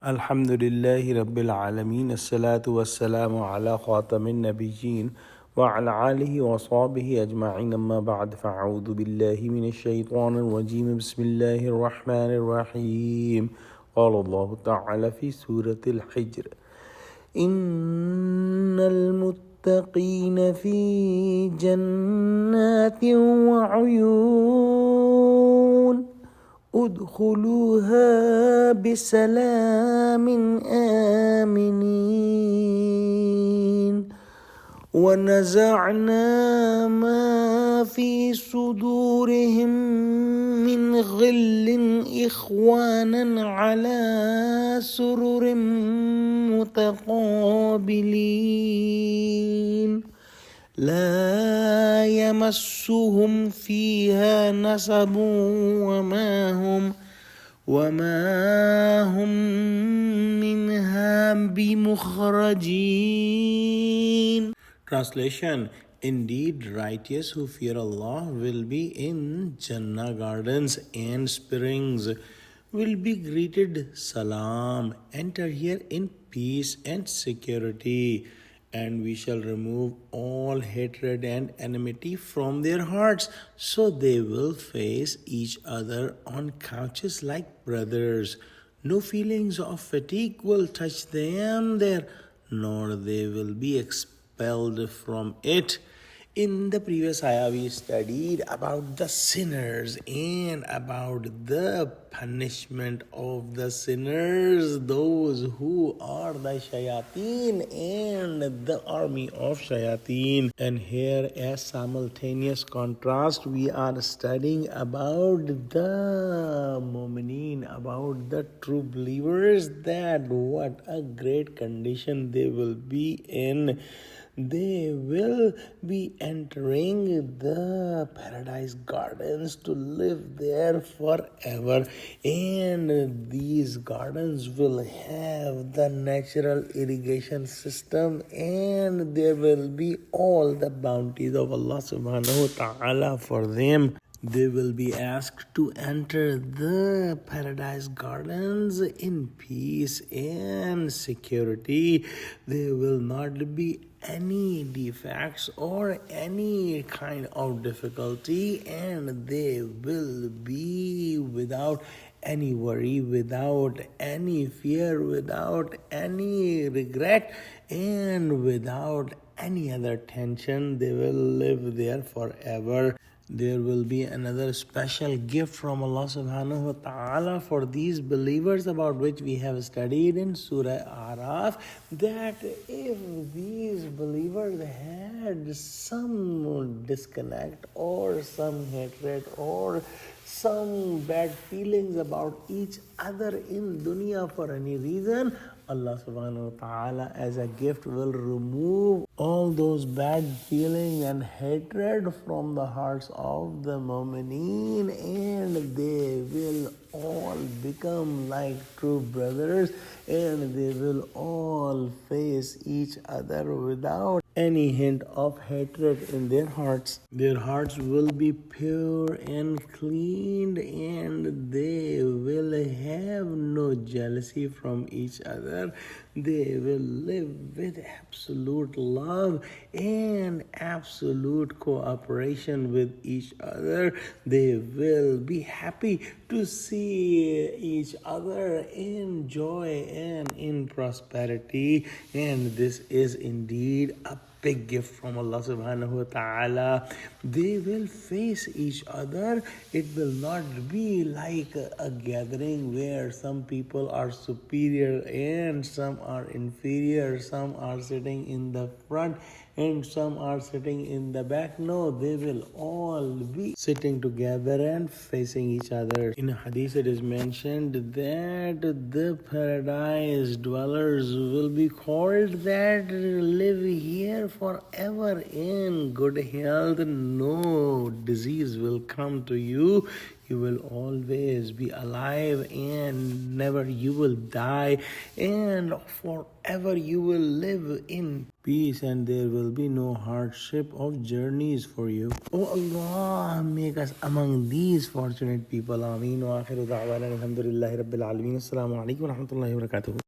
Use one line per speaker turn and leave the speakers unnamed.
Alhamdulillahi Rabbil Alameen. As-salatu was-salamu ala khatamin nabiyyin wa ala alihi wa sahbihi ajma'in amma ba'd fa'udhu billahi minash shaytanir rajim. Bismillahir rahmanir rahim. Qala Allah ta'ala fi Surah Hijr. Innal muttaqina fi jannatin wa 'uyun. ادخلوها بسلام آمنين ونزعنا ما في صدورهم من غل إخوانا على سرر متقابلين لا يمسهم فيها نصب وما هم منها بمخرجين. Translation: Indeed, righteous who fear Allah will be in Jannah gardens and springs, will be greeted salam, enter here in peace and security, and we shall remove all hatred and enmity from their hearts, so they will face each other on couches like brothers. No feelings of fatigue will touch them there, nor they will be expelled from it. In the previous ayah, we studied about the sinners and about the punishment of the sinners, those who are the shayateen and the army of shayateen. And here, as simultaneous contrast, we are studying about the mu'mineen, about the true believers, that what a great condition they will be in. They will be entering the paradise gardens to live there forever, and these gardens will have the natural irrigation system, and there will be all the bounties of Allah subhanahu wa ta'ala for them. They will be asked to enter the paradise gardens in peace and security. There will not be any defects or any kind of difficulty, and they will be without any worry, without any fear, without any regret, and without any other tension. They will live there forever. There will be another special gift from Allah subhanahu wa ta'ala for these believers, about which we have studied in Surah Araf, that if these believers had some disconnect or some hatred or some bad feelings about each other in dunya for any reason, Allah subhanahu wa ta'ala as a gift will remove all those bad feelings and hatred from the hearts of the mu'mineen, and they will all become like true brothers, and they will all face each other without any hint of hatred in their hearts. Their hearts will be pure and cleaned, and they will have no jealousy from each other. They will live with absolute love and absolute cooperation with each other. They will be happy to see each other in joy and in prosperity, and this is indeed a big gift from Allah subhanahu wa ta'ala. They will face each other. It will not be like a gathering where some people are superior and some are inferior, some are sitting in the front and some are sitting in the back. No, they will all be sitting together and facing each other. In a hadith it is mentioned that the paradise dwellers will be called that live here forever in good health. No disease will come to you. You will always be alive and never you will die, and forever you will live in peace, and there will be no hardship of journeys for you. Oh Allah, make us among these fortunate people. Ameen. Wa akhiru da'wana alhamdulillahi rabbil alameen. Assalamu alaikum wa rahmatullahi wa barakatuh.